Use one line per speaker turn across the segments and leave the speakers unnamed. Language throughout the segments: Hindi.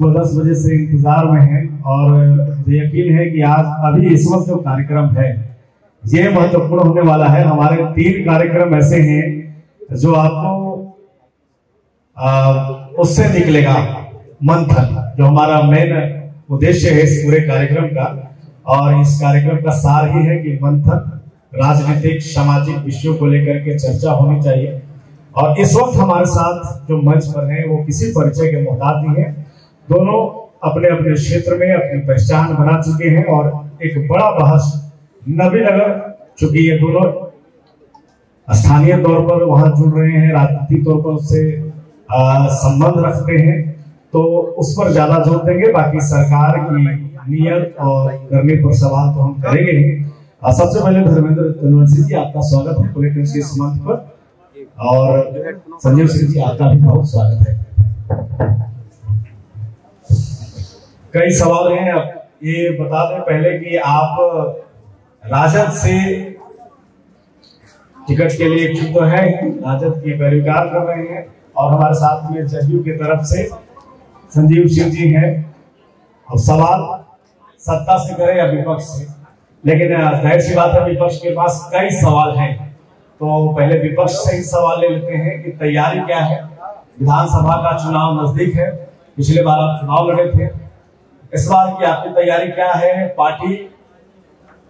वो 10 बजे से इंतजार में हैं और मुझे यकीन है कि आज अभी इस वक्त जो कार्यक्रम है ये महत्वपूर्ण होने वाला है। हमारे 3 कार्यक्रम ऐसे हैं जो आपको उससे निकलेगा मंथन, जो हमारा मेन उद्देश्य है इस पूरे कार्यक्रम का। और इस कार्यक्रम का सार ही है कि मंथन, राजनीतिक सामाजिक विषयों को लेकर के चर्चा होनी चाहिए। और इस वक्त हमारे साथ जो मंच पर हैं वो किसी परिचय के मोहताज नहीं है, दोनों अपने अपने क्षेत्र में अपनी पहचान बना चुके हैं। और एक बड़ा बहस नवीनगर, चूंकि ये दोनों स्थानीय तौर पर वहां जुड़ रहे हैं, राजनीतिक तौर पर उससे संबंध रखते हैं, तो उस पर ज्यादा जोर देंगे। बाकी सरकार की नियत और करने पर सवाल तो हम करेंगे ही। सबसे पहले धर्मेंद्र तनवर्सी जी, आपका स्वागत है पॉलिटिक्स के मंच पर, और संजीव सिंह जी आपका भी बहुत स्वागत है। कई सवाल हैं, अब ये बता दें पहले कि आप राजद से टिकट के लिए इच्छुक तो है, राजद की पैरवीकार कर रहे हैं, और हमारे साथ में जदयू की तरफ से संजीव सिंह जी हैं। अब सवाल सत्ता से करें या विपक्ष से, लेकिन जाहिर सी बात है विपक्ष के पास कई सवाल हैं, तो पहले विपक्ष से ही सवाल ले लेते हैं कि तैयारी क्या है। विधानसभा का चुनाव नजदीक है, पिछले बार आप चुनाव लड़े थे, इस बार की आपकी तैयारी क्या है? पार्टी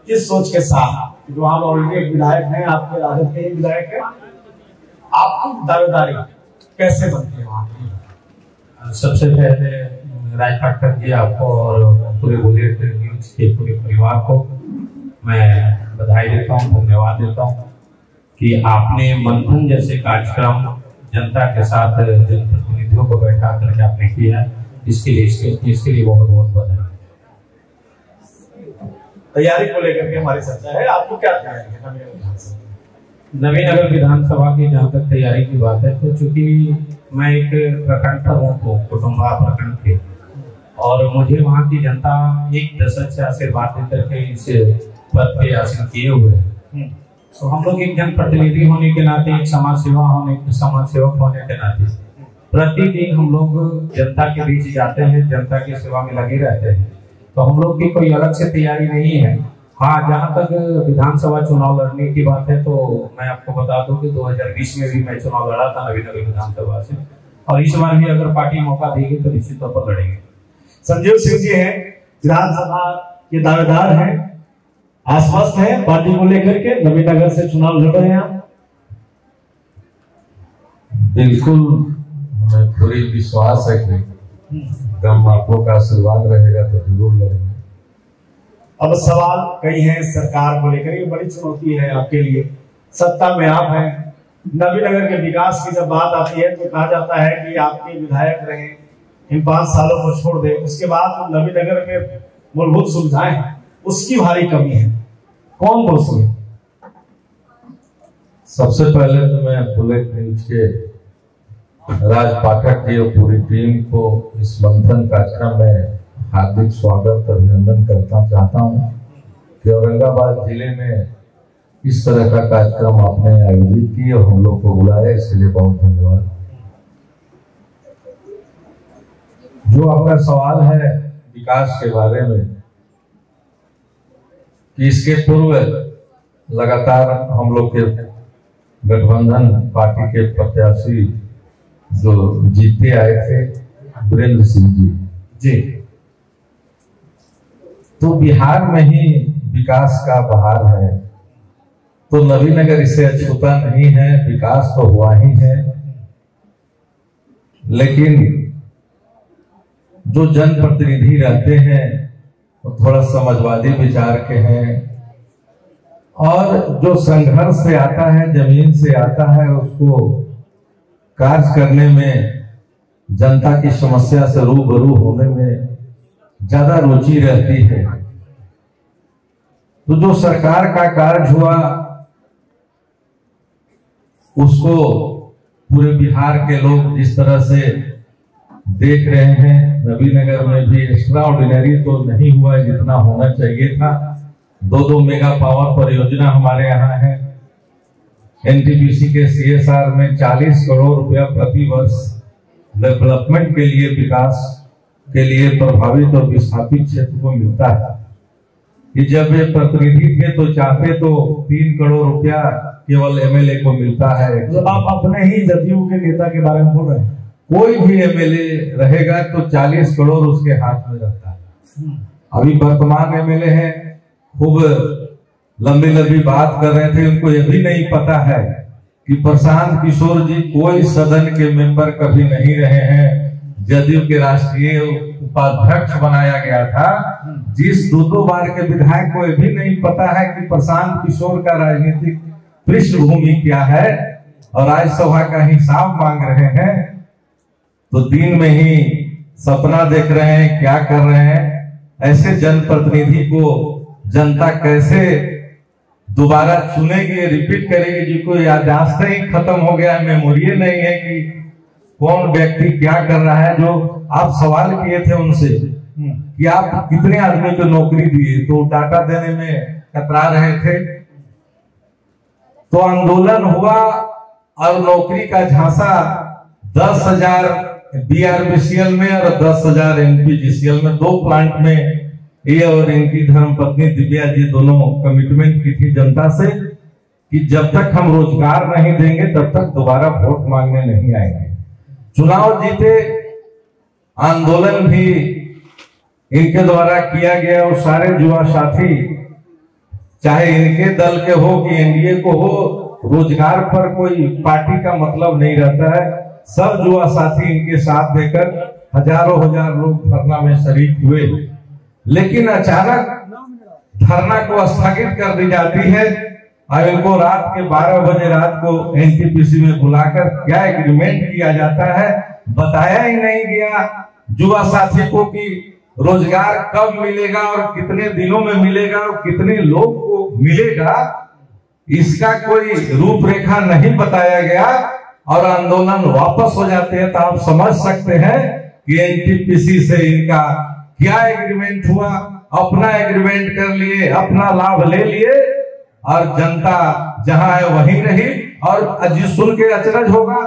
किस सोच के साथ, जो आप ऑलरेडी एक विधायक हैं, आपके राजद के ही विधायक हैं, आपकी दावेदारी कैसे बनती है वहां की?
सबसे पहले राज पाठक जी आपको और पूरे बुलेट न्यूज के पूरे परिवार को मैं बधाई देता हूँ, धन्यवाद देता हूँ कि आपने मंथन जैसे कार्यक्रम जनता के साथ जनप्रतिनिधियों को बैठा करके आपने किया, इसके लिए बहुत बहुत बधाई।
तैयारी को लेकर के हमारी चर्चा है, आपको क्या तैयारी है
नवीनगर विधानसभा की? जहाँ तक तैयारी की बात है, तो चूंकि मैं एक प्रखंड पर हूँ, कुटुम्बा प्रखंड के, और मुझे वहाँ की जनता एक दशक से आशीर्वाद देकर के इस पद पे आसन किए हुए हैं। तो हम लोग एक जनप्रतिनिधि होने के नाते, एक समाज सेवक होने के नाते प्रतिदिन हम लोग जनता के बीच जाते हैं, जनता की सेवा में लगे रहते हैं। तो हम लोग की कोई अलग से तैयारी नहीं है। हाँ, जहाँ तक विधानसभा चुनाव लड़ने की बात है, तो मैं आपको बता दूं कि 2020 में भी मैं चुनाव लड़ा था नवीनगर विधानसभा से, और इस बार भी अगर पार्टी मौका देगी तो निश्चित तौर पर लड़ेंगे।
संजीव सिंह जी हैं, विधानसभा के दावेदार हैं, आश्वस्त हैं पार्टी को लेकर के, नवीनगर से चुनाव लड़ रहे हैं आप?
बिल्कुल, हमें पूरी विश्वास है कि दम आपको का आशीर्वाद रहेगा तो जरूर लड़ेंगे।
अब सवाल कई हैं सरकार को लेकर, ये बड़ी चुनौती है आपके लिए, सत्ता में आप हैं। नवीनगर के विकास की जब बात आती है तो कहा जाता है कि आपके विधायक रहे, इन 5 सालों को छोड़ दे, उसके बाद नवीनगर में मूलभूत सुविधाएं हैं उसकी भारी कमी है, कौन दोषी है?
सबसे पहले तो मैं बुलेट न्यूज के राज पाठक जी और पूरी टीम को इस मंथन कार्यक्रम में हार्दिक स्वागत अभिनंदन करना चाहता हूं कि औरंगाबाद जिले में इस तरह का कार्यक्रम आपने आयोजित किया और हम लोग को बुलाया, इसके लिए बहुत धन्यवाद। जो आपका सवाल है विकास के बारे में, कि इसके पूर्व लगातार हम लोग के गठबंधन पार्टी के प्रत्याशी जो जीते आए थे, वीरेंद्र सिंह जी, तो बिहार में ही विकास का बहार है, तो नवीनगर इससे अछूता नहीं है, विकास तो हुआ ही है। लेकिन जो जनप्रतिनिधि रहते हैं वो थोड़ा समाजवादी विचार के हैं, और जो संघर्ष से आता है, जमीन से आता है, उसको कार्य करने में, जनता की समस्या से रूबरू होने में ज्यादा रुचि रहती है। तो जो सरकार का कार्य हुआ उसको पूरे बिहार के लोग जिस तरह से देख रहे हैं, नवीनगर में भी एक्स्ट्रा ऑर्डिनरी तो नहीं हुआ है जितना होना चाहिए था। 2 मेगा पावर परियोजना हमारे यहाँ है। एनटीपीसी के सीएसआर में 40 करोड़ रुपया प्रति वर्ष डेवलपमेंट के लिए विकास के लिए प्रभावित और विस्थापित क्षेत्र को मिलता है कि जब ये प्रतिनिधि थे तो चाहते तो 3 करोड़ रुपया केवल एमएलए को मिलता है।
तो आप अपने ही जदयू के नेता के बारे में बोल रहे हैं।
कोई भी एमएलए रहेगा तो 40 करोड़ उसके हाथ में रहता है। अभी वर्तमान एमएलए हैं, खूब लंबी लंबी बात कर रहे थे, उनको ये भी नहीं पता है कि प्रशांत किशोर जी कोई सदन के मेंबर कभी नहीं रहे हैं। जदयू के राष्ट्रीय उपाध्यक्ष बनाया गया था। जिस 2 बार के विधायक को ये भी नहीं पता है कि प्रशांत किशोर का राजनीतिक पृष्ठभूमि क्या है और राज्यसभा का हिसाब मांग रहे हैं, तो दिन में ही सपना देख रहे हैं, क्या कर रहे हैं। ऐसे जनप्रतिनिधि को जनता कैसे दोबारा चुनेगी, रिपीट करेगी, जिनको याददाश्त ही खत्म हो गया है, मेमोरी नहीं है कि कौन व्यक्ति क्या कर रहा है। जो आप सवाल किए थे उनसे कि आप कितने आदमी को नौकरी दिए, तो डाटा देने में कतरा रहे थे। तो आंदोलन हुआ और नौकरी का झांसा 10,000 BRBCL में और 10,000 NPGCL में, 2 प्लांट में ये और इनकी धर्मपत्नी दिव्या जी दोनों कमिटमेंट की थी जनता से कि जब तक हम रोजगार नहीं देंगे तब तक दोबारा वोट मांगने नहीं आएंगे। चुनाव जीते, आंदोलन भी इनके द्वारा किया गया और सारे युवा साथी, चाहे इनके दल के हो कि एनडीए को हो, रोजगार पर कोई पार्टी का मतलब नहीं रहता है। सब युवा साथी इनके साथ देकर हजारों हजार लोग धरना में शरीक हुए। लेकिन अचानक धरना को स्थगित कर दी जाती है और इनको रात के 12 बजे रात को एनटीपीसी में बुलाकर क्या एग्रीमेंट किया जाता है बताया ही नहीं गया युवा साथी को कि रोजगार कब मिलेगा और कितने दिनों में मिलेगा और कितने लोग को मिलेगा, इसका कोई रूपरेखा नहीं बताया गया और आंदोलन वापस हो जाते हैं। तो आप समझ सकते हैं कि एनटीपीसी से इनका क्या एग्रीमेंट हुआ। अपना एग्रीमेंट कर लिए, अपना लाभ ले लिए और जनता जहां है वहीं रही। और जी सुन के अचरज होगा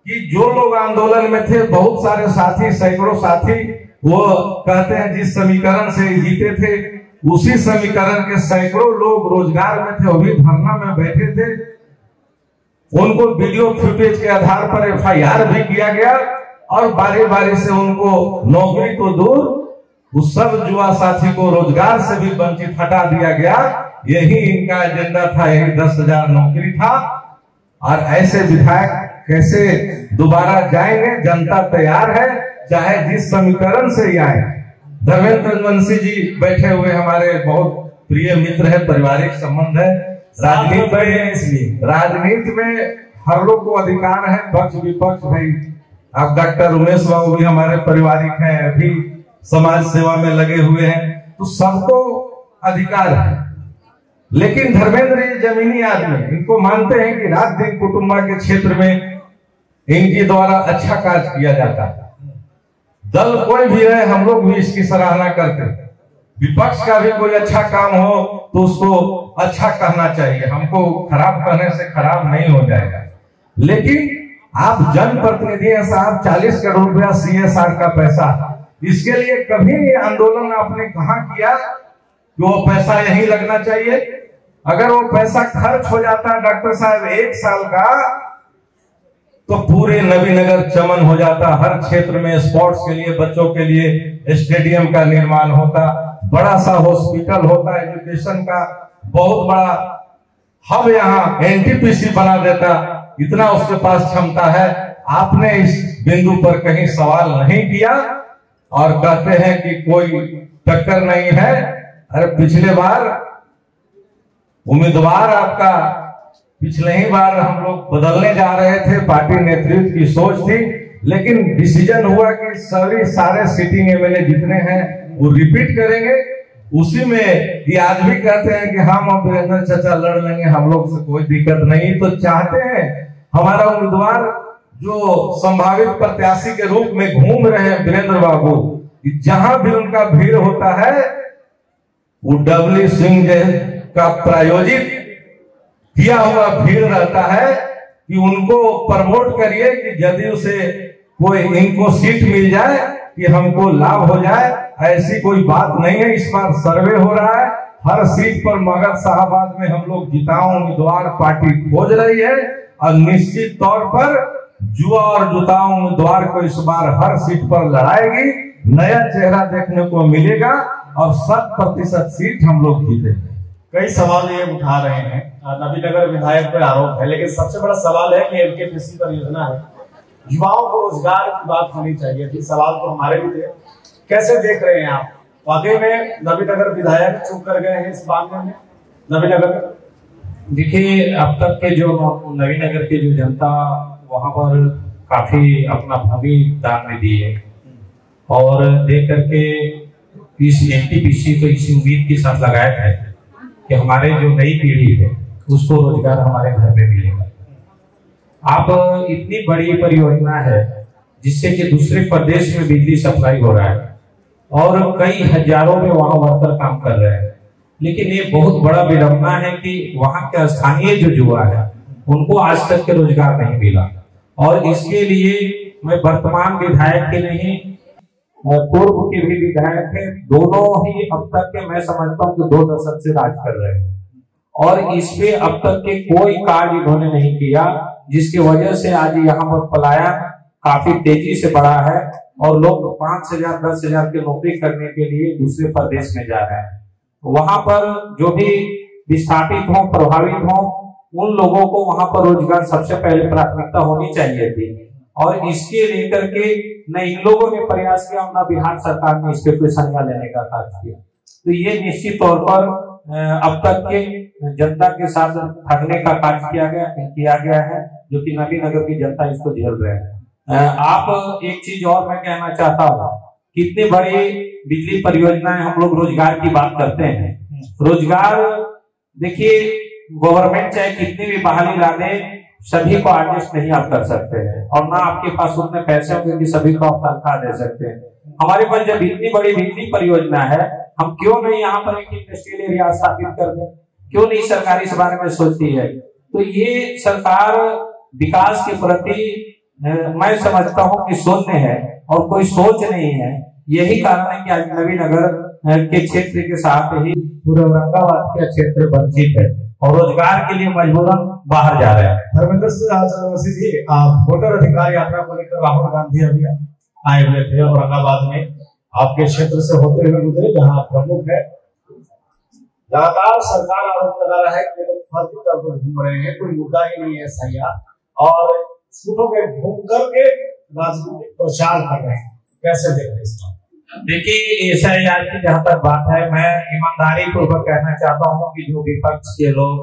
कि जो लोग आंदोलन में थे, बहुत सारे साथी, सैकड़ों साथी, वो कहते हैं जिस समीकरण से जीते थे उसी समीकरण के सैकड़ों लोग रोजगार में थे, वो भी धरना में बैठे थे। उनको वीडियो फुटेज के आधार पर एफआईआर भी किया गया और बारी बारी से उनको नौकरी तो दूर, उस सब युवा साथी को रोजगार से भी वंचित हटा दिया गया। यही इनका एजेंडा था, यही 10,000 नौकरी था। और ऐसे विधायक कैसे दोबारा जाएंगे? जनता तैयार है, चाहे जिस समीकरण से ही आए। धर्मेंद्र रघुवंशी जी बैठे हुए हमारे बहुत प्रिय मित्र है, पारिवारिक संबंध है। राजनीति में, इसलिए राजनीति में हर लोग को अधिकार है, पक्ष विपक्ष। भाई आप डॉक्टर उमेश बाबू भी हमारे पारिवारिक हैं, अभी समाज सेवा में लगे हुए हैं, तो सबको अधिकार है। लेकिन धर्मेंद्र ये जमीनी आदमी, इनको मानते हैं कि रात दिन कुटुंबा के क्षेत्र में इनके द्वारा अच्छा कार्य किया जाता है। दल कोई भी है, हम लोग भी इसकी सराहना करते हैं। विपक्ष का भी कोई अच्छा काम हो तो उसको अच्छा कहना चाहिए, हमको खराब कहने से खराब नहीं हो जाएगा। लेकिन आप जनप्रतिनिधि हैं साहब, 40 करोड़ रुपया CSR का पैसा, इसके लिए कभी आंदोलन आपने कहां किया कि वो पैसा यहीं लगना चाहिए? अगर वो पैसा खर्च हो जाता डॉक्टर साहब 1 साल का, तो पूरे नवीनगर चमन हो जाता। हर क्षेत्र में स्पोर्ट्स के लिए, बच्चों के लिए स्टेडियम का निर्माण होता, बड़ा सा हॉस्पिटल होता, एजुकेशन का बहुत बड़ा हब यहाँ एनटीपीसी बना देता। इतना उसके पास क्षमता है। आपने इस बिंदु पर कहीं सवाल नहीं किया और कहते हैं कि कोई टक्कर नहीं है। अरे पिछले बार उम्मीदवार आपका, पिछले ही बार हम लोग बदलने जा रहे थे, पार्टी नेतृत्व की सोच थी, लेकिन डिसीजन हुआ कि सारे सिटिंग एमएलए जितने हैं वो रिपीट करेंगे। उसी में ये आज भी कहते हैं कि हम अब वीरेंद्र चाचा लड़ लेंगे, हम लोग से कोई दिक्कत नहीं। तो चाहते हैं हमारा उम्मीदवार जो संभावित प्रत्याशी के रूप में घूम रहे हैं वीरेंद्र बाबू, जहां भी उनका भीड़ होता है वो डब्ल्यू सिंह का प्रायोजित किया हुआ भीड़ रहता है कि उनको प्रमोट करिए कि जदयू से कोई इनको सीट मिल जाए कि हमको लाभ हो जाए, ऐसी कोई बात नहीं है। इस बार सर्वे हो रहा है, हर सीट पर मगध साहबाद में हम लोग जिताऊ उम्मीदवार पार्टी खोज रही है और निश्चित तौर पर जुआ और जुताऊ उम्मीदवार को इस बार हर सीट पर लड़ाएगी, नया चेहरा देखने को मिलेगा और 100% सीट हम लोग जीतेंगे।
कई सवाल ये उठा रहे हैं, नवीनगर विधायक पे आरोप है, लेकिन सबसे बड़ा सवाल है कि एलकेपीसी परियोजना है, युवाओं को रोजगार की बात होनी चाहिए थी। सवाल तो हमारे भी थे, कैसे देख रहे हैं आप? वाकई में नवीनगर विधायक चुप कर गए हैं इस मामले में? नवीनगर
देखिए, अब तक के जो नवीनगर की जो जनता वहां पर काफी अपना भूमि दान में दी है और देख करके इस एनटीपीसी को इसी उम्मीद के साथ लगाया है कि हमारे जो नई पीढ़ी है उसको रोजगार हमारे घर में मिलेगा। आप इतनी बड़ी परियोजना है जिससे कि दूसरे प्रदेश में बिजली सप्लाई हो रहा है और कई हजारों में वहां वर्कर काम कर रहे हैं, लेकिन ये बहुत बड़ा विडंबना है कि वहां के स्थानीय जो युवा है उनको आज तक के रोजगार नहीं मिला। और इसके लिए मैं वर्तमान विधायक के नहीं, पूर्व के भी विधायक है, दोनों ही अब तक के मैं समझता हूँ कि 2 दशक से राज कर रहे हैं और इस पे अब तक के कोई कार्य इन्होंने नहीं किया, जिसकी वजह से आज यहाँ पर पलायन काफी तेजी से बढ़ा है और लोग 5,000 10,000 की नौकरी करने के लिए दूसरे प्रदेश में जा रहे हैं। वहां पर जो भी विस्थापित हो, प्रभावित हो, उन लोगों को वहां पर रोजगार सबसे पहले प्राथमिकता होनी चाहिए थी और इसके लेकर के न इन लोगों ने प्रयास किया, न बिहार सरकार ने इस पे कोई संज्ञान लेने का कार्य किया। तो ये निश्चित तौर पर अब तक के जनता के साथ ठगने का कार्य किया गया है, जो कि नवीनगर की जनता इसको झेल रहे हैं। आप एक चीज और मैं कहना चाहता हूँ, कितनी बड़ी बिजली परियोजनाएं हम लोग रोजगार की बात करते हैं। रोजगार देखिए, गवर्नमेंट चाहे कितनी भी बहाली ला दे, सभी को एडजस्ट नहीं आप कर सकते हैं और ना आपके पास उतने पैसे होंगे कि सभी को आप तनख्वाह दे सकते हैं। हमारे पास जब इतनी बड़ी बिजली परियोजना है, हम क्यों नहीं यहाँ पर एक इंडस्ट्रियल एरिया स्थापित कर दें? क्यों नहीं सरकार इस बारे में सोचती है? तो ये सरकार विकास के प्रति मैं समझता हूँ कि शून्य है और कोई सोच नहीं है। यही कारण है कि आज नवीनगर के क्षेत्र के साथ ही पूरे औरंगाबाद का क्षेत्र वंचित है और रोजगार के लिए मजबूरन बाहर जा रहे हैं।
धर्मेंद्र जी, वोटर अधिकार यात्रा को लेकर राहुल गांधी अभी आए हुए थे औरंगाबाद में, आपके क्षेत्र से होते हुए गुजरे, जहाँ प्रमुख है। लगातार सरकार आरोप लगा रहा है कि लोग फर्जी तौर पर घूम रहे हैं, कोई मुद्दा ही नहीं है SIR, और सूटों में घूम करके राजनीतिक प्रचार कर रहे हैं। कैसे देख रहे हैं इसको?
देखिए, SIR की जहाँ तक बात है, मैं ईमानदारी पूर्वक कहना चाहता हूँ कि जो विपक्ष के लोग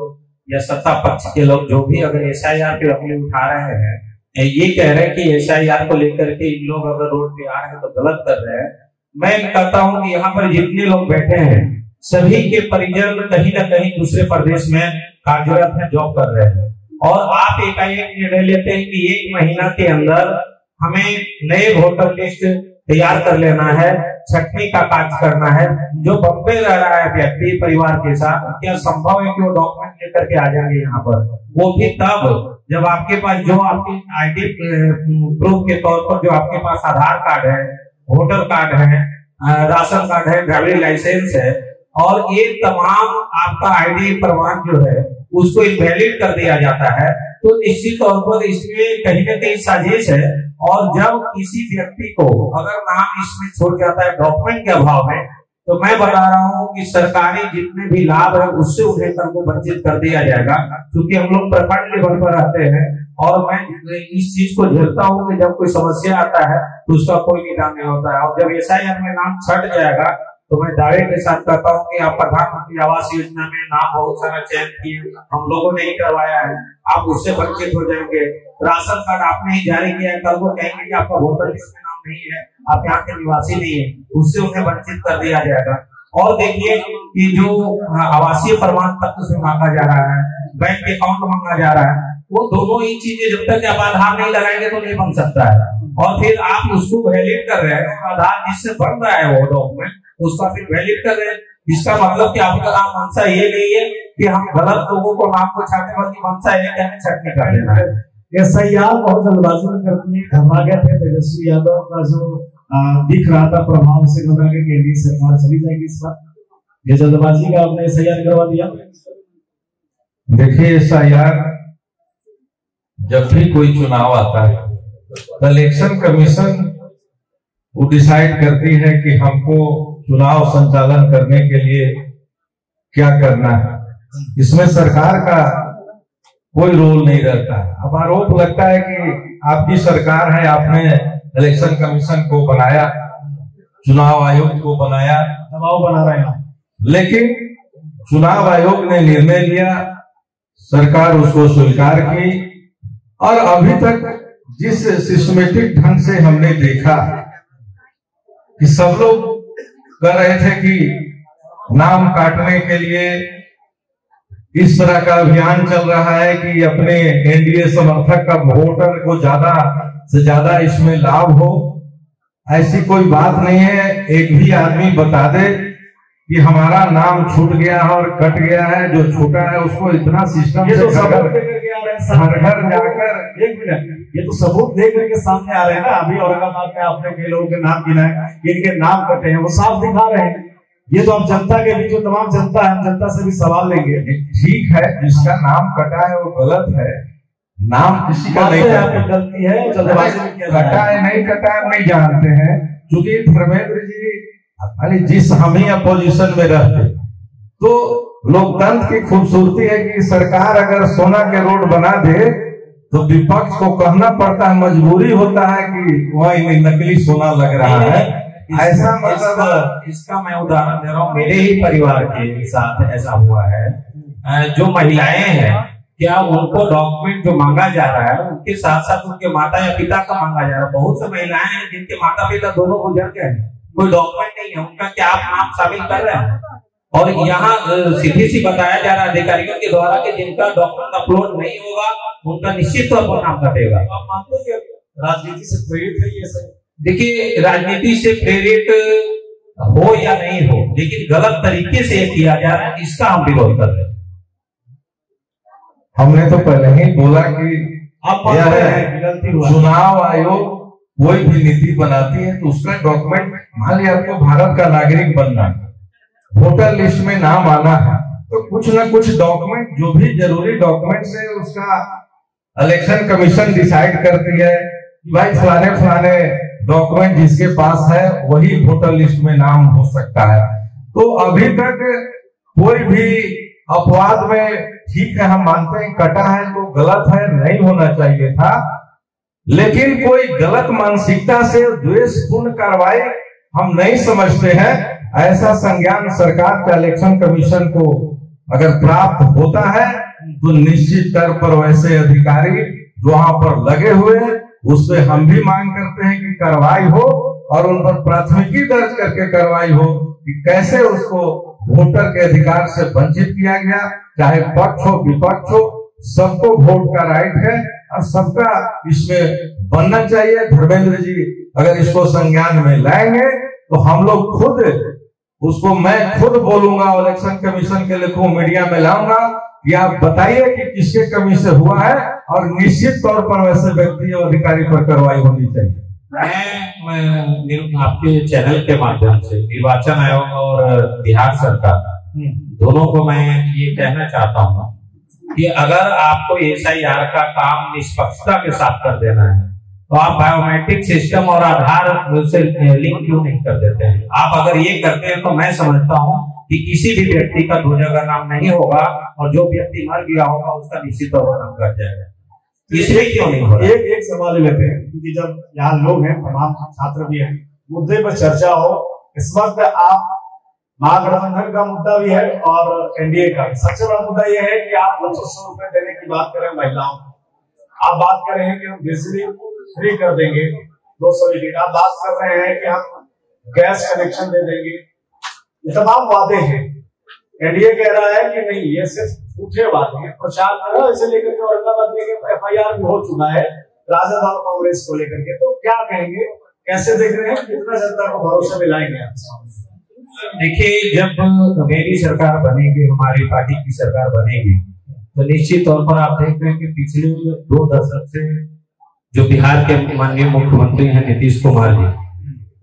या सत्ता पक्ष के लोग जो भी अगर SIR की रंगली उठा रहे हैं, ये कह रहे हैं कि SIR को लेकर के इन लोग अगर रोड पे आ रहे हैं तो गलत कर रहे हैं। मैं कहता हूँ कि यहाँ पर जितने लोग बैठे हैं सभी के परिजन कहीं न कहीं दूसरे प्रदेश में कार्यरत हैं, जॉब कर रहे हैं और आप एकाएक निर्णय लेते हैं कि 1 महीना के अंदर हमें नए वोटर लिस्ट तैयार कर लेना है, छटनी का कार्य करना है। जो बम्बे रह रहा है व्यक्ति परिवार के साथ, क्या संभव है कि वो डॉक्यूमेंट लेकर के आ जाएंगे यहाँ पर? वो भी तब जब आपके पास जो आपकी ID प्रूफ के तौर पर जो आपके पास आधार कार्ड है, वोटर कार्ड है, राशन कार्ड है, ड्राइविंग लाइसेंस है और ये तमाम आपका ID प्रमाण जो है उसको इनवैलिड कर दिया जाता है, तो निश्चित तौर पर इसमें कहीं न कहीं साजिश है। और जब किसी व्यक्ति को अगर नाम इसमें छूट जाता है डॉक्यूमेंट के अभाव में, तो मैं बता रहा हूँ कि सरकारी जितने भी लाभ है उससे उन्हें कर को वंचित कर दिया जाएगा, क्योंकि हम लोग प्रखंड लेवल पर रहते हैं और मैं इस चीज को झेलता हूँ कि जब कोई समस्या आता है तो उसका कोई निदान नहीं होता है। और जब SIR में नाम छट जाएगा तो मैं दावे के साथ कहता हूँ कि आप प्रधानमंत्री आवास योजना में नाम बहुत सारा चयन किए, हम लोगों ने ही करवाया है, आप उससे वंचित हो जाएंगे। राशन कार्ड आपने ही जारी किया है, कल को कहेंगे कि आपका वोटर लिस्ट में नाम नहीं है, आप यहाँ के निवासी नहीं है, उससे उन्हें वंचित कर दिया जाएगा। और देखिए कि जो आवासीय प्रमाण पत्र से मांगा जा रहा है, बैंक अकाउंट मांगा जा रहा है, वो दोनों ही चीजें जब तक आप आधार नहीं लगाएंगे तो नहीं बन सकता है। और फिर आप उसको वैलिड कर रहे हैं, आधार जिससे बन रहा है वो डॉक्यूमेंट उसका फिर वैलिड कर रहे हैं। इसका मतलब कि आपका नाम मंशा ये नहीं है कि हम गलत लोगों को नाम को छाटने, बल्कि मंशा ये कि हमें छटनी कर देना है।
SIR बहुत जल्दबाजी में करती है। घबरा गए थे तेजस्वी यादव का जो दिख रहा था प्रभाव से घबरा के एनडीए सरकार चली जाएगी इस बार, ये जल्दबाजी का आपने SIR करवा दिया।
देखिए SIR जब भी कोई चुनाव आता है तो इलेक्शन कमीशन वो डिसाइड करती है कि हमको चुनाव संचालन करने के लिए क्या करना है, इसमें सरकार का कोई रोल नहीं रहता है। अब आरोप लगता है कि आपकी सरकार है, आपने इलेक्शन कमीशन को बनाया, चुनाव आयोग को बनाया,
दबाव बना रहे हैं,
लेकिन चुनाव आयोग ने निर्णय लिया, सरकार उसको स्वीकार की और अभी तक जिस सिस्टमेटिक ढंग से हमने देखा कि सब लोग कर रहे थे कि नाम काटने के लिए इस तरह का अभियान चल रहा है कि अपने एनडीए समर्थक का वोटर को ज्यादा से ज्यादा इसमें लाभ हो, ऐसी कोई बात नहीं है। एक भी आदमी बता दे कि हमारा नाम छूट गया और कट गया है, जो छूटा है उसको इतना सिस्टम से घर घर जाकर,
एक मिनट, ये तो सबूत दे करके सामने आ रहे हैं ना। अभी औरंगाबाद में आपने कई लोगों के नाम गिनाए, इनके नाम कटे हैं, वो साफ दिखा रहे हैं। ये तो अब जनता के बीच जो तमाम जनता है, हम जनता से भी सवाल लेंगे।
ठीक है, जिसका नाम कटा है वो गलत है, नाम किसी का नहीं है,
गलती है, जल्दबाजी में
कटा है नहीं कटा है नहीं जानते हैं। क्योंकि धर्मेंद्र जी जिस हम ही अपोजिशन में रहते, तो लोकतंत्र की खूबसूरती है कि सरकार अगर सोना के रोड बना दे तो विपक्ष को कहना पड़ता है, मजबूरी होता है कि वह नकली सोना लग रहा है। ऐसा मतलब
इसका मैं उदाहरण दे रहा हूँ, मेरे ही परिवार के साथ ऐसा हुआ है। जो महिलाएं हैं, क्या उनको डॉक्यूमेंट जो मांगा जा रहा है उनके साथ साथ उनके माता या पिता का मांगा जा रहा है। बहुत से महिलाएं हैं जिनके माता पिता दोनों गुजर गए हैं, कोई डॉक्यूमेंट नहीं है उनका, क्या आप नाम शामिल कर रहे हैं? और यहाँ सीधी सी बताया जा रहा है अधिकारियों के द्वारा कि जिनका डॉक्यूमेंट अपलोड नहीं होगा उनका निश्चित तौर पर नाम कटेगा।
आप मानते हैं कि राजनीति से प्रेरित है ये सब?
देखिए, राजनीति से प्रेरित हो या नहीं हो, लेकिन गलत तरीके से किया जा रहा है, इसका हम विरोध कर रहे हैं।
हमने तो पहले ही बोला कि चुनाव आयोग कोई भी नीति बनाती है तो उसका डॉक्यूमेंट, मान लिया आपको भारत का नागरिक बनना है, वोटर लिस्ट में नाम आना है, तो कुछ ना कुछ डॉक्यूमेंट, जो भी जरूरी डॉक्यूमेंट है उसका इलेक्शन कमीशन डिसाइड करती है कि भाई फलाने फलाने डॉक्यूमेंट जिसके पास है वही वोटर लिस्ट में नाम हो सकता है। तो अभी तक कोई भी अपवाद में, ठीक है हम मानते हैं कटा है तो गलत है, नहीं होना चाहिए था, लेकिन कोई गलत मानसिकता से द्वेषपूर्ण कार्रवाई हम नहीं समझते हैं। ऐसा संज्ञान सरकार का इलेक्शन कमीशन को अगर प्राप्त होता है तो निश्चित तौर पर वैसे अधिकारी जो वहां पर लगे हुए हैं उससे हम भी मांग करते हैं कि कार्रवाई हो और उन पर प्राथमिकी दर्ज करके कार्रवाई हो कि कैसे उसको वोटर के अधिकार से वंचित किया गया, चाहे पक्ष हो विपक्ष हो, सबको वोट का राइट है और सबका इसमें बनना चाहिए। धर्मेंद्र जी अगर इसको संज्ञान में लाएंगे तो हम लोग खुद उसको, मैं खुद बोलूंगा, इलेक्शन कमीशन के लिखूं, मीडिया में लाऊंगा कि आप बताइए कि किसके कमी से हुआ है और निश्चित तौर पर वैसे व्यक्ति और अधिकारी पर कार्रवाई होनी चाहिए।
मैं आपके चैनल के माध्यम से निर्वाचन आयोग और बिहार सरकार दोनों को मैं ये कहना चाहता हूँ कि अगर आपको SIR का काम निष्पक्षता के साथ कर देना है तो आप बायोमेट्रिक सिस्टम और आधार से लिंक क्यों नहीं कर देते हैं? आप अगर ये करते हैं तो मैं समझता हूँ कि किसी भी व्यक्ति का 2 जगह नाम नहीं होगा और जो व्यक्ति मर गया होगा उसका निश्चित तौर पर नाम कट जाएगा। इसलिए क्यों नहीं हो रहा?
एक सवाल लेते हैं, क्योंकि जब यहाँ लोग हैं, तमाम छात्र भी हैं, मुद्दे पर चर्चा हो। इस वक्त आप महागठबंधन का मुद्दा भी है और एनडीए का। सबसे बड़ा मुद्दा यह है कि आप 2500 रुपए देने की बात करें महिलाओं को, आप बात कर रहे हैं कि हम बिजली फ्री कर देंगे 200 यूनिट, आप बात कर रहे हैं कि हम गैस कनेक्शन दे देंगे। ये तमाम वादे हैं। एनडीए कह रहा है कि नहीं, ये सिर्फ झूठे वादे हैं, प्रचार कर रहा है। इसे लेकर के औरंगाबाद में FIR भी हो चुका है राजद और कांग्रेस को लेकर के। तो क्या कहेंगे, कैसे देख रहे हैं, कितना जनता को भरोसा दिलाएंगे आप?
देखिए, जब मेरी सरकार बनेगी, हमारी पार्टी की सरकार बनेगी, तो निश्चित तौर पर आप देख रहे हैं कि पिछले 2 दशक से जो बिहार के माननीय मुख्यमंत्री हैं नीतीश कुमार जी,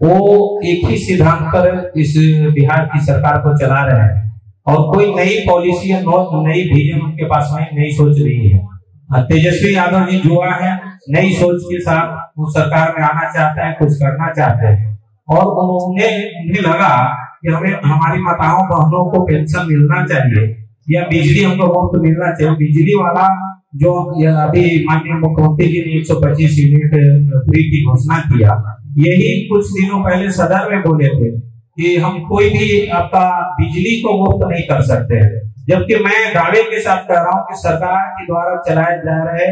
वो एक ही सिद्धांत पर इस बिहार की सरकार को चला रहे हैं और कोई नई पॉलिसी या नई विजन उनके पास में नई सोच नहीं है। तेजस्वी यादव जी युवा है, नई सोच के साथ वो सरकार में आना चाहते हैं, कुछ करना चाहते हैं और उन्हें लगा कि हमें हमारी माताओं बहनों को पेंशन मिलना चाहिए या बिजली हमको मुफ्त मिलना चाहिए। बिजली वाला जो अभी माननीय मुख्यमंत्री जी ने 125 यूनिट फ्री की घोषणा किया, यही कुछ दिनों पहले सदन में बोले थे कि हम कोई भी आपका बिजली को मुफ्त नहीं कर सकते हैं। जबकि मैं दावे के साथ कह रहा हूं कि सरकार के द्वारा चलाए जा रहे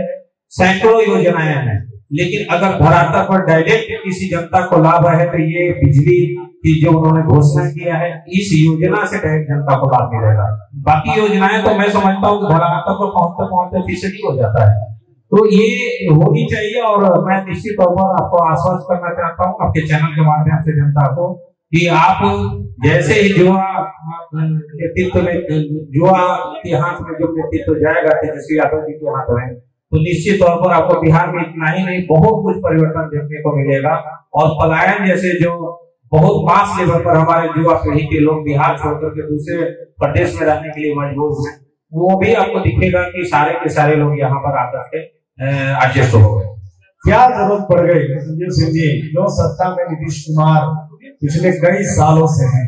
सैकड़ों योजनाएं हैं, लेकिन अगर धरातल पर डायरेक्ट किसी जनता को लाभ है तो ये बिजली की जो उन्होंने घोषणा किया है, इस योजना से डायरेक्ट जनता को लाभ मिलेगा। बाकी योजनाएं तो मैं समझता हूँ कि धरातल पर पहुंचते पहुंचते फीसदी हो जाता है। तो ये होनी चाहिए और मैं निश्चित तौर पर आपको आश्वस्त करना चाहता हूँ आपके चैनल के माध्यम से जनता को कि आप जैसे ही युवा नेतृत्व में, युवा के हाथ में जो नेतृत्व जाएगा तेजस्वी यादव जी के हाथ में, तो निश्चित तौर पर आपको बिहार में इतना ही नहीं बहुत कुछ परिवर्तन देखने को मिलेगा। और पलायन जैसे जो बहुत मास लेवल पर हमारे युवा पीढ़ी के लोग बिहार छोड़कर के दूसरे प्रदेश में रहने के लिए मजबूर हैं, वो भी आपको दिखेगा कि सारे के सारे लोग यहाँ पर आकर के एडजस्ट हो गए।
क्या जरूरत पड़ गई संजीव सिंह जी, जो सत्ता में नीतीश कुमार पिछले कई सालों से हैं,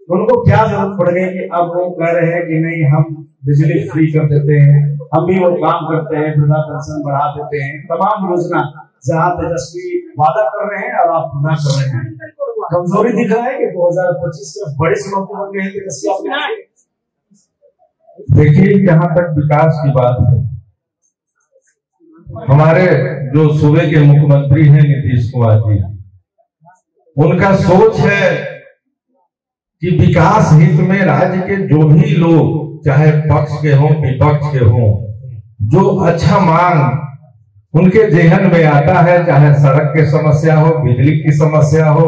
उनको क्या जरूरत पड़ गई कि अब वो कह रहे हैं कि नहीं हम बिजली फ्री कर देते हैं, हम भी वो काम करते हैं, वृद्धा पेंशन बढ़ा देते हैं, तमाम योजना जहाँ तेजस्वी वादा कर रहे हैं और आप पूरा कर रहे हैं। कमजोरी दिख रहा है कि 2025 में बड़ी चुनौती बन गई है तेजस्वी।
देखिए, जहां तक विकास की बात है, हमारे जो सूबे के मुख्यमंत्री हैं नीतीश कुमार जी, उनका सोच है कि विकास हित में राज्य के जो भी लोग, चाहे पक्ष के हों विपक्ष के हों, जो अच्छा मांग उनके जेहन में आता है, चाहे सड़क की समस्या हो, बिजली की समस्या हो,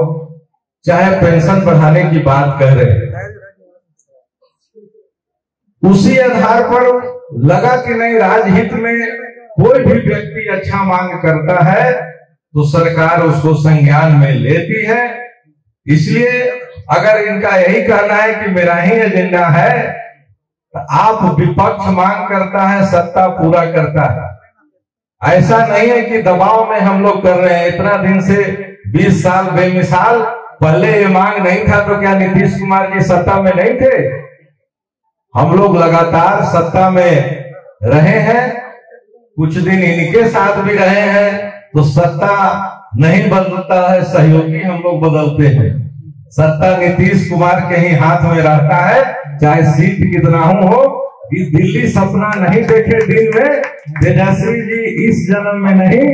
चाहे पेंशन बढ़ाने की बात कह रहे हैं, उसी आधार पर लगा कि नहीं राजहित में कोई भी व्यक्ति अच्छा मांग करता है तो सरकार उसको संज्ञान में लेती है। इसलिए अगर इनका यही कहना है कि मेरा ही एजेंडा है, तो आप विपक्ष मांग करता है, सत्ता पूरा करता है। ऐसा नहीं है कि दबाव में हम लोग कर रहे हैं। इतना दिन से 20 साल बेमिसाल, पहले ये मांग नहीं था तो क्या नीतीश कुमार जी सत्ता में नहीं थे? हम लोग लगातार सत्ता में रहे हैं, कुछ दिन इनके साथ भी रहे हैं, तो सत्ता नहीं बदलता है, सहयोगी हम लोग बदलते हैं। सत्ता नीतीश कुमार के ही हाथ में रहता है, चाहे सीट कितना हो। कि दिल्ली सपना नहीं देखे दिन में, तेजस्वी जी इस जन्म में नहीं,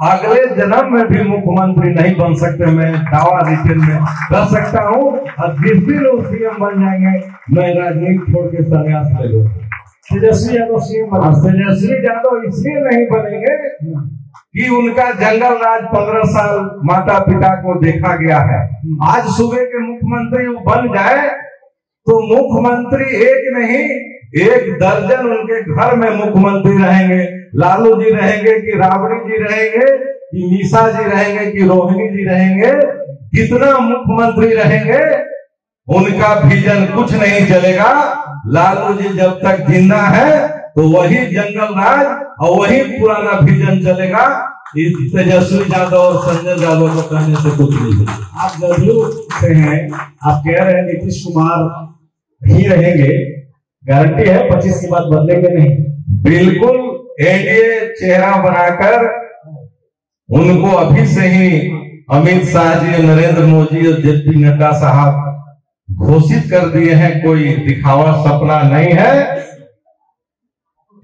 अगले जन्म में भी मुख्यमंत्री नहीं बन सकते। मैं दावा रिटेन में कर सकता हूँ, और जिस दिन वो सीएम बन जाएंगे मैं राजनीति छोड़ के संन्यास ले लूंगा।
तेजस्वी यादव सीएम,
तेजस्वी यादव इसलिए नहीं बनेंगे कि उनका जंगल राज 15 साल माता पिता को देखा गया है। आज सूबे के मुख्यमंत्री वो बन जाए तो मुख्यमंत्री एक नहीं, 1 दर्जन उनके घर में मुख्यमंत्री रहेंगे। लालू जी रहेंगे कि राबड़ी जी रहेंगे कि मीसा जी रहेंगे कि रोहिणी जी रहेंगे, कितना मुख्यमंत्री रहेंगे, उनका विजन कुछ नहीं चलेगा। लालू जी जब तक जिंदा है तो वही जंगल राज और वही पुराना विजन चलेगा। तेजस्वी यादव और संजय यादव को कहने से कुछ नहीं।
आप जदयू से हैं, आप कह रहे हैं नीतीश कुमार ही रहेंगे, गारंटी है 25 के बाद बदलेंगे नहीं?
बिल्कुल, एनडीए चेहरा बनाकर उनको अभी से ही अमित शाह जी, नरेंद्र मोदी और जेपी नड्डा साहब घोषित कर दिए हैं। कोई दिखावा सपना नहीं है,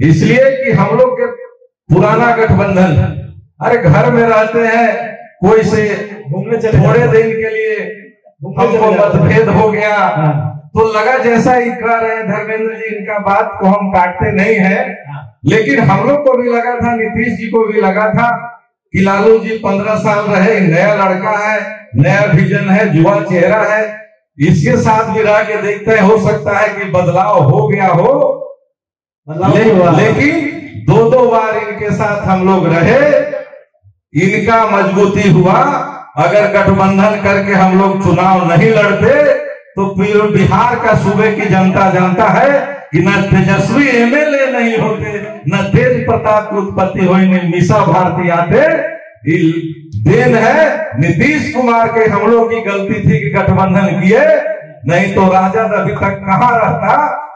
इसलिए कि हम लोग के पुराना गठबंधन, अरे घर में रहते हैं, कोई से
घूमने चले,
थोड़े दिन के लिए हमको मतभेद हो गया तो लगा जैसा ही कह रहे हैं धर्मेंद्र जी, इनका बात को हम काटते नहीं है, लेकिन हम लोग को भी लगा था, नीतीश जी को भी लगा था कि लालू जी 15 साल रहे, नया लड़का है, नया विजन है, युवा चेहरा है, इसके साथ भी रह के देखते हैं, हो सकता है कि बदलाव हो गया हो। लेकिन 2 बार इनके साथ हम लोग रहे, इनका मजबूती हुआ अगर गठबंधन करके हम लोग चुनाव नहीं लड़ते तो फिर बिहार का सूबे की जनता जानता है कि न तेजस्वी एमएलए नहीं होते, न तेज प्रताप की उत्पत्ति हुई, न मीसा भारती आते। देन है नीतीश कुमार के, हम लोग की गलती थी कि गठबंधन किए, नहीं तो राजद अभी तक कहाँ रहता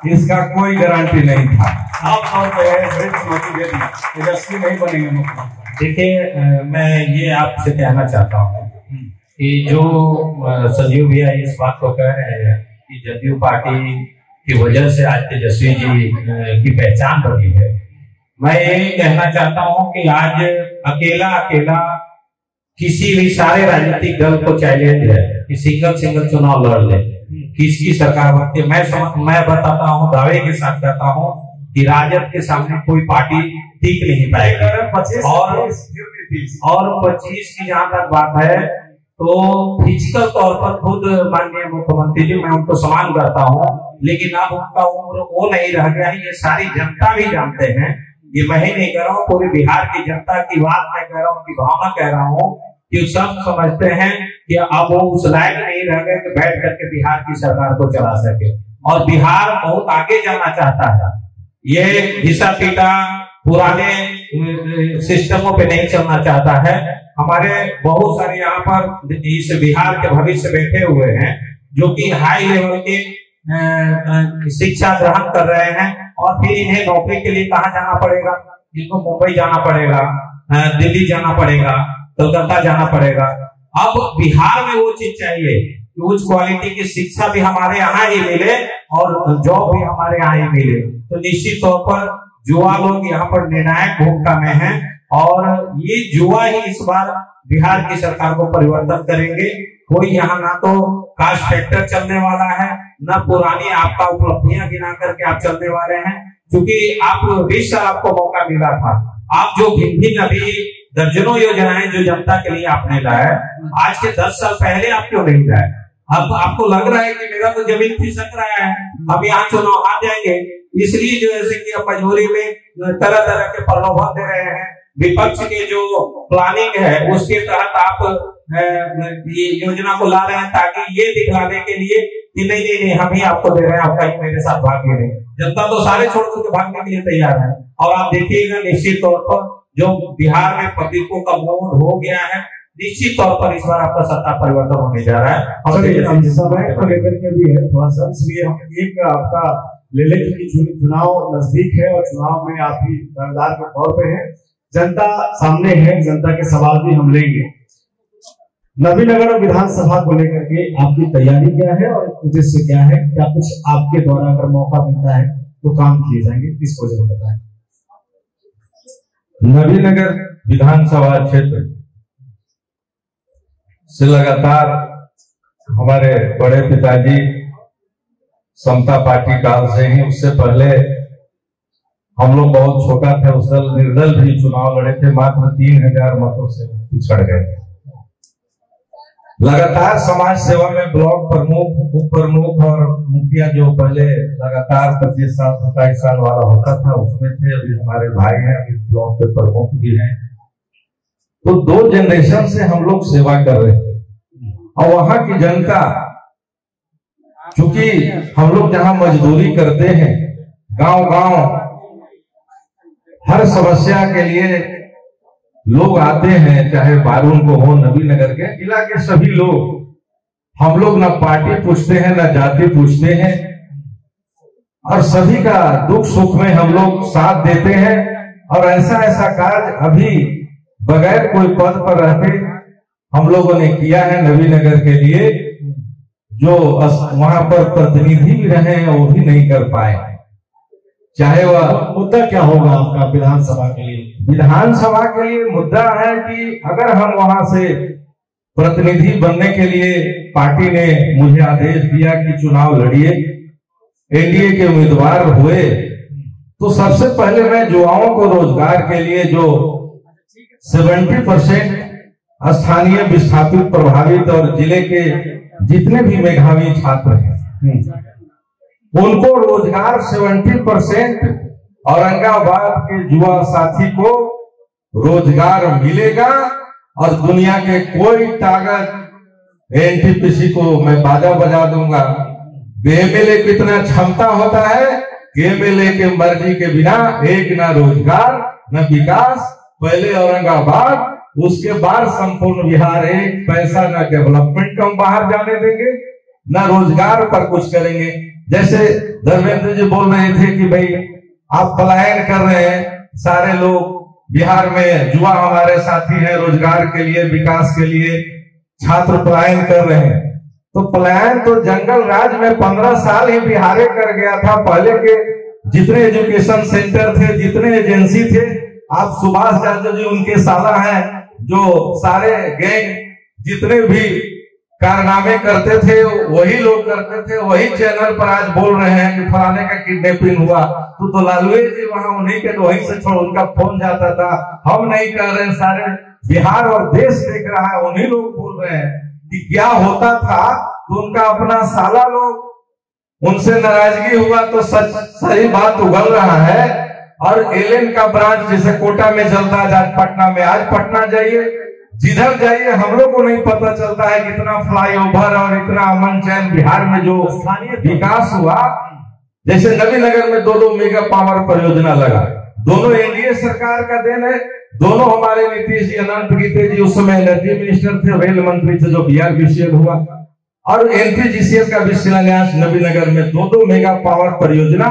इसका कोई गारंटी नहीं था।
आप और तेजस्वी नहीं बनेंगे मुख्यमंत्री।
देखिए, मैं ये आपसे कहना चाहता हूँ कि जो संजीव भैया इस बात को कह रहे हैं कि जदयू पार्टी की वजह से आज तेजस्वी जी की पहचान बनी है, मैं ये कहना चाहता हूं कि आज अकेला किसी भी सारे राजनीतिक दल को चैलेंज है कि सिंगल चुनाव लड़ ले, किसकी सरकार बनती है। मैं बताता हूं, दावे के साथ कहता हूं कि राजद के सामने कोई पार्टी टिक नहीं पाएगी। और 25 की जहां तक बात है तो फिजिकल तौर पर खुद माननीय मुख्यमंत्री जी, मैं उनको सम्मान करता हूं, लेकिन अब उनका उम्र वो नहीं रह गया है। ये सारी जनता भी जानते हैं, ये मैं ही नहीं कह रहा हूँ, पूरी बिहार की जनता की बात मैं कह रहा हूँ, की भावना कह रहा हूँ कि सब समझते हैं कि अब वो उस लायक नहीं रह गए कि बैठ करके बिहार की सरकार को चला सके। और बिहार बहुत आगे जाना चाहता है, ये घिसा पीटा पुराने सिस्टमों पे नहीं चलना चाहता है। हमारे बहुत सारे यहाँ पर इस बिहार के भविष्य बैठे हुए हैं जो कि हाई लेवल के शिक्षा ग्रहण कर रहे हैं, और फिर इन्हें नौकरी के लिए कहाँ जाना पड़ेगा? इनको मुंबई जाना पड़ेगा, दिल्ली जाना पड़ेगा, कलकत्ता जाना पड़ेगा। अब बिहार में वो चीज चाहिए कि उच्च क्वालिटी की शिक्षा भी हमारे यहाँ ही मिले और जॉब भी हमारे यहाँ ही मिले। तो निश्चित तौर पर युवा लोग यहाँ पर निर्णायक भूमिका में हैं, और ये युवा ही इस बार बिहार की सरकार को परिवर्तन करेंगे। कोई यहाँ ना तो कास्ट फैक्टर चलने वाला है, न पुरानी आपका उपलब्धियां गिना करके आप चलने वाले हैं, क्योंकि आप 20 साल आपको मौका मिला था। आप जो भिन्न अभी दर्जनों योजनाएं जो जनता के लिए आपने लाया, आज के 10 साल पहले आप क्यों नहीं लाए? अब आपको लग रहा है कि मेरा तो जमीन खिसक रहा है, अब यहाँ चुनाव हार जाएंगे, इसलिए जो ऐसे कि मजबूरी में तरह तरह के प्रलोभन दे रहे हैं। विपक्ष के जो प्लानिंग है उसके तहत आप ये योजना को ला रहे हैं ताकि ये दिखलाने के लिए कि नहीं हम ही आपको दे रहे हैं, आपका ही मेरे साथ भागिए नहीं। जनता तो सारे छोड़ करके भागने के लिए तैयार है। और आप देखिएगा निश्चित तौर पर जो बिहार में पब्लिकों का मूड हो गया है, निश्चित तौर पर इस बार आपका सत्ता परिवर्तन होने जा रहा है।
और समय को लेकर के भी है थोड़ा सा, इसलिए हम एक आपका ले लें कि चुनाव नजदीक है और चुनाव में आप भी दावेदार के तौर पे हैं, जनता सामने है, जनता के सवाल भी हम लेंगे। नवीनगर विधानसभा को लेकर के आपकी तैयारी क्या है और उद्देश्य क्या है? क्या कुछ आपके द्वारा अगर मौका मिलता है तो काम किए जाएंगे, इसको जरूर बताएं।
नवीनगर विधानसभा क्षेत्र से लगातार हमारे बड़े पिताजी समता पार्टी काल से ही, उससे पहले हम लोग बहुत छोटा थे, उस दल निर्दल भी चुनाव लड़े थे, मात्र 3000 मतों से पिछड़ गए। लगातार समाज सेवा में ब्लॉक प्रमुख, उप प्रमुख और मुखिया जो पहले लगातार 25 साल 27 साल वाला होता था उसमें थे, अभी हमारे भाई हैं, अभी ब्लॉक के प्रमुख भी हैं। तो 2 जनरेशन से हम लोग सेवा कर रहे हैं, और वहां की जनता, चूंकि हम लोग जहां मजदूरी करते हैं, गांव-गांव हर समस्या के लिए लोग आते हैं, चाहे बारून को हो, नवीनगर के जिला के सभी लोग। हम लोग ना पार्टी पूछते हैं, ना जाति पूछते हैं, और सभी का दुख सुख में हम लोग साथ देते हैं। और ऐसा कार्य अभी बगैर कोई पद पर रहते हम लोगों ने किया है नवीनगर के लिए, जो वहां पर प्रतिनिधि भी रहे हैं वो भी नहीं कर पाए। चाहे वह
मुद्दा क्या होगा आपका विधानसभा के लिए?
विधानसभा के लिए मुद्दा है कि अगर हम वहां से प्रतिनिधि बनने के लिए, पार्टी ने मुझे आदेश दिया कि चुनाव लड़िए, एनडीए के उम्मीदवार हुए, तो सबसे पहले मैं युवाओं को रोजगार के लिए जो 70% स्थानीय विस्थापित प्रभावित और जिले के जितने भी मेधावी छात्र हैं उनको रोजगार 70% औरंगाबाद के युवा साथी को रोजगार मिलेगा। और दुनिया के कोई ताकत एनटीपीसी को मैं बाजा बजा दूंगा। एमएलए की इतना क्षमता होता है, एमएलए के मर्जी के बिना एक ना रोजगार न विकास, पहले औरंगाबाद उसके बाद संपूर्ण बिहार, एक पैसा ना डेवलपमेंट को हम बाहर जाने देंगे ना रोजगार पर कुछ करेंगे। जैसे धर्मेंद्र जी बोल रहे थे कि भाई आप पलायन कर रहे हैं, सारे लोग बिहार में युवा हमारे साथी हैं, रोजगार के लिए विकास के लिए छात्र पलायन कर रहे हैं। तो पलायन तो जंगल राज में 15 साल ही बिहार कर गया था। पहले के जितने एजुकेशन सेंटर थे, जितने एजेंसी थे, आप सुभाष यादव जी उनके साला हैं, जो सारे गैंग जितने भी कारनामे करते थे वही लोग करते थे। वही चैनल पर आज बोल रहे हैं कि फलाने का किडनैपिंग हुआ तो लालू जी वहां उन्हीं के, तो वहीं से छोड़ उनका फोन जाता था। हम नहीं कर रहे, सारे बिहार और देश देख रहा है, उन्हीं लोग बोल रहे हैं कि क्या होता था। तो उनका अपना साला लोग, उनसे नाराजगी हुआ तो सही बात उगल रहा है। और एलएन का ब्रांच जैसे कोटा में चलता है, आज पटना में, आज पटना जाइए, जिधर जाइए हम लोग को नहीं पता चलता है कितना फ्लाईओवर और इतना अमन चैन बिहार में जो स्थानीय विकास हुआ। जैसे नवीनगर में 2 मेगा पावर परियोजना लगा, दोनों एनडीए सरकार का देन है। दोनों हमारे नीतीश जी, अनंत गीते जी उस समय एनर्जी मिनिस्टर थे, रेल मंत्री थे, जो बीआरबीसीएल हुआ। और एनटीजीसीएल का भी शिलान्यास नवीनगर में 2 मेगा पावर परियोजना,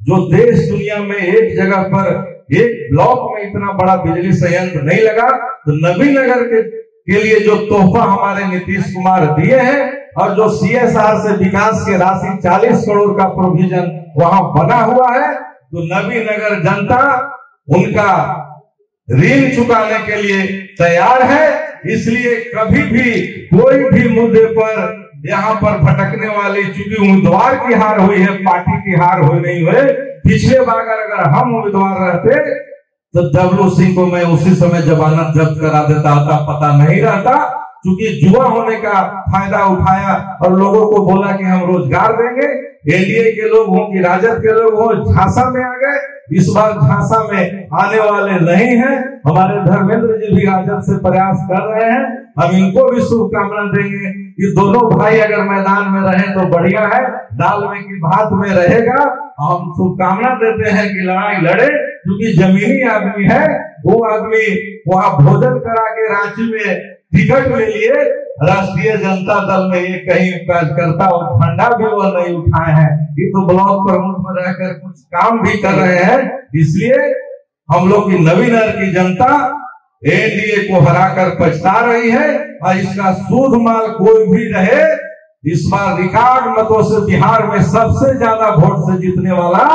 जो देश दुनिया में एक जगह पर एक ब्लॉक में इतना बड़ा बिजली संयंत्र नहीं लगा। तो नवीनगर के लिए जो तोहफा हमारे नीतीश कुमार दिए हैं, और जो सीएसआर से विकास के राशि 40 करोड़ का प्रोविजन वहां बना हुआ है, तो नवीनगर जनता उनका ऋण चुकाने के लिए तैयार है। इसलिए कभी भी कोई भी मुद्दे पर यहाँ पर भटकने वाली, चूंकि उम्मीदवार की हार हुई है, पार्टी की हार हुई नहीं हुई। पिछले बार अगर हम उम्मीदवार रहते तो डब्लू सिंह को मैं उसी समय जमानत जब्त करा देता था, पता नहीं रहता। क्योंकि युवा होने का फायदा उठाया और लोगों को बोला कि हम रोजगार देंगे। एनडीए के लोग हों कि राजद के लोग हों, झांसा में आ गए। इस बार झांसा में आने वाले नहीं हैं। हमारे धर्मेंद्र जी भी राजद से प्रयास कर रहे हैं, हम इनको भी शुभकामना देंगे कि दोनों भाई अगर मैदान में रहे तो बढ़िया है, दाल में की भात में रहेगा। हम शुभकामना देते हैं कि लड़ाई लड़े, क्योंकि जमीनी आदमी है। वो आदमी वहां भोजन करा के रांची में टिकट ले लिए, राष्ट्रीय जनता दल में ये कहीं कार्यकर्ता और झंडा भी वो नहीं उठाए हैं। ये तो ब्लॉक प्रमुख में रहकर कुछ काम भी कर रहे हैं। इसलिए हम लोग की नवीनगर की जनता एनडीए को हराकर पछता रही है, और इसका सूद माल कोई भी रहे, इस बार रिकॉर्ड मतों से बिहार में सबसे ज्यादा वोट से जीतने वाला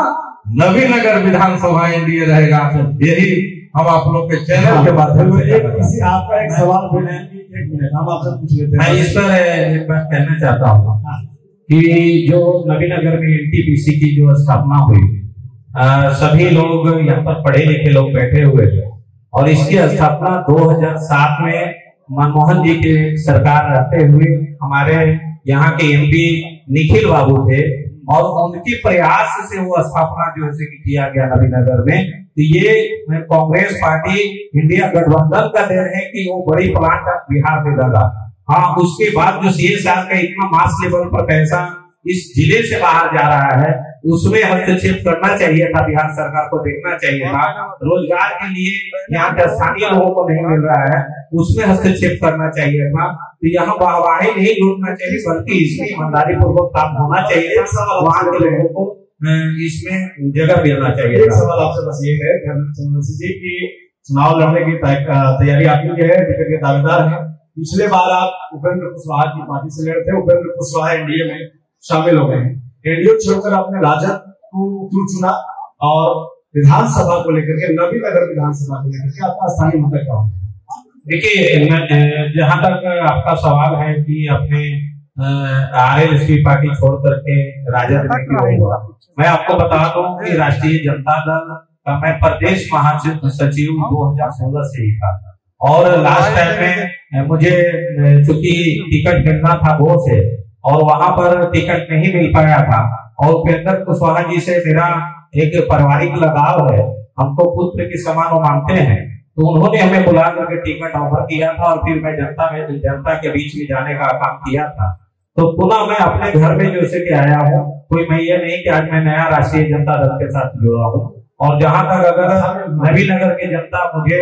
नवीनगर विधानसभा एनडीए रहेगा। यही हम आप लोग के चैनल के माध्यम से
किसी आपका एक सवाल बोले, 1 मिनट हम आपसे पूछ लेते हैं।
मैं इस पर एक बात कहना चाहता हूँ कि जो नवीनगर में एनटीपीसी की जो स्थापना हुई, सभी लोग यहाँ पर पढ़े लिखे लोग बैठे हुए थे, और इसकी स्थापना 2007 में मनमोहन जी के सरकार रहते हुए हमारे यहाँ के एमपी निखिल बाबू थे, और उनके प्रयास से वो स्थापना जो है किया गया नवीनगर में। तो ये कांग्रेस पार्टी इंडिया गठबंधन का देन है कि वो बड़ी प्लांट बिहार में लगा। हाँ, उसके बाद जो सीएसआर का इतना मास लेवल पर पैसा इस जिले से बाहर जा रहा है, उसमें हस्तक्षेप करना चाहिए था, बिहार सरकार को देखना चाहिए था। रोजगार के लिए यहाँ के स्थानीय लोगों को नहीं मिल रहा है, उसमें हस्तक्षेप करना चाहिए था। तो यहाँ वाहवाही नहीं लूटना चाहिए, बल्कि इसमें ईमानदारी पूर्वक काम होना चाहिए। वहाँ के लोगों को इसमें जगह मिलना चाहिए।
एक सवाल आपसे बस ये है जी कि चुनाव लड़ने की तैयारी आपकी है, टिकट के दावेदार हैं। पिछले बार आप उपेंद्र कुशवाहा की पार्टी से लड़े थे, उपेंद्र कुशवाहा एनडीए में शामिल हो गए हैं। एनडीए छोड़कर आपने राजद को क्यों चुना, और विधानसभा को लेकर के, नवीनगर विधानसभा को लेकर के आपका स्थानीय मुद्दा क्या होगा?
देखिए, जहां तक आपका सवाल है कि अपने आरएलएसपी पार्टी छोड़ करके राजद में क्यों हुआ, मैं आपको बता दूं कि राष्ट्रीय जनता दल का मैं प्रदेश महासचिव 2016 से ही था, और लास्ट टाइम में मुझे चूंकि टिकट मिलना था वो से, और वहां पर टिकट नहीं मिल पाया था। और उपेंद्र कुशवाहा जी से मेरा एक पारिवारिक लगाव है, हमको पुत्र के समान वो मानते हैं। तो उन्होंने हमें बुला करके टिकट ऑफर किया था और फिर मैं जनता के बीच में जाने का काम किया था। तो पुनः मैं अपने घर में जैसे कि आया हूँ, कोई मैं ये नहीं कि आज मैं नया राष्ट्रीय जनता दल के साथ जुड़ा हूँ। और जहां तक अगर नवीनगर की जनता मुझे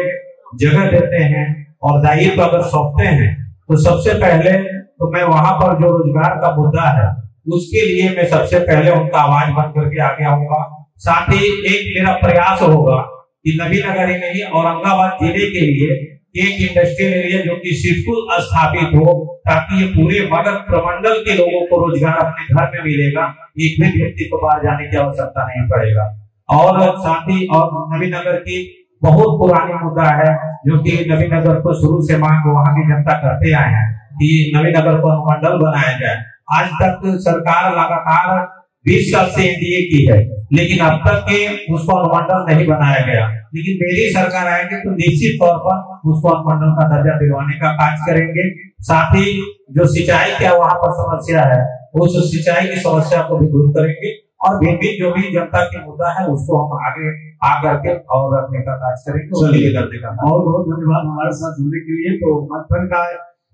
जगह देते हैं और दायित्व अगर सौंपते हैं, तो सबसे पहले तो मैं वहां पर जो रोजगार का मुद्दा है उसके लिए मैं सबसे पहले उनका आवाज बन करके आगे आऊंगा। साथ ही एक मेरा प्रयास होगा कि नवीनगर ही नहीं औरंगाबाद जिले के लिए एक इंडस्ट्रियल एरिया जो कि सिर्फ स्थापित हो, ताकि ये पूरे मगध प्रमंडल के लोगों को रोजगार अपने घर में मिलेगा, एक भी व्यक्ति को बाहर जाने की आवश्यकता नहीं पड़ेगा। और साथ ही और नवीनगर की बहुत पुरानी मुद्दा है जो कि नवीनगर को शुरू से मांग वहां की जनता करते आए हैं कि नवीनगर को अनुमंडल बनाया जाए। आज तक सरकार लगातार 20 साल से एनडीए की है, लेकिन अब तक के उसको अनुमंडल नहीं बनाया गया। लेकिन मेरी सरकार आएगी तो निश्चित तौर पर उसको अनुमंडल का दर्जा दिलवाने का कार्य करेंगे। साथ ही जो सिंचाई का वहां पर समस्या है, उस सिंचाई की समस्या को भी दूर करेंगे और भी जो भी जनता की मुद्दा है उसको हम आगे आकर के और रखने का कार्य करेंगे। करने का
बहुत बहुत धन्यवाद हमारे साथ जुड़ने के लिए। तो मंथन का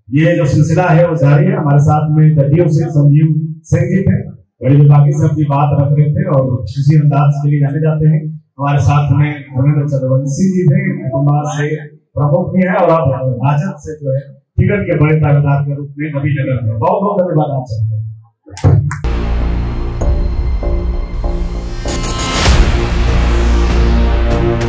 ये जो सिलसिला है वो जारी है। हमारे साथ में जदयू से संजीव सिंह जी थे, बड़ी विभागी से अपनी बात रख रहे थे और किसी अंदाज के लिए जाने जाते हैं। हमारे साथ में धर्मेंद्र चंद्रवंशी जी थे, कुमार से प्रमुख भी है और अब भाजपा से जो है टिकट के बड़े दावेदार के रूप में नवीनगर में। बहुत बहुत धन्यवाद आप सबको।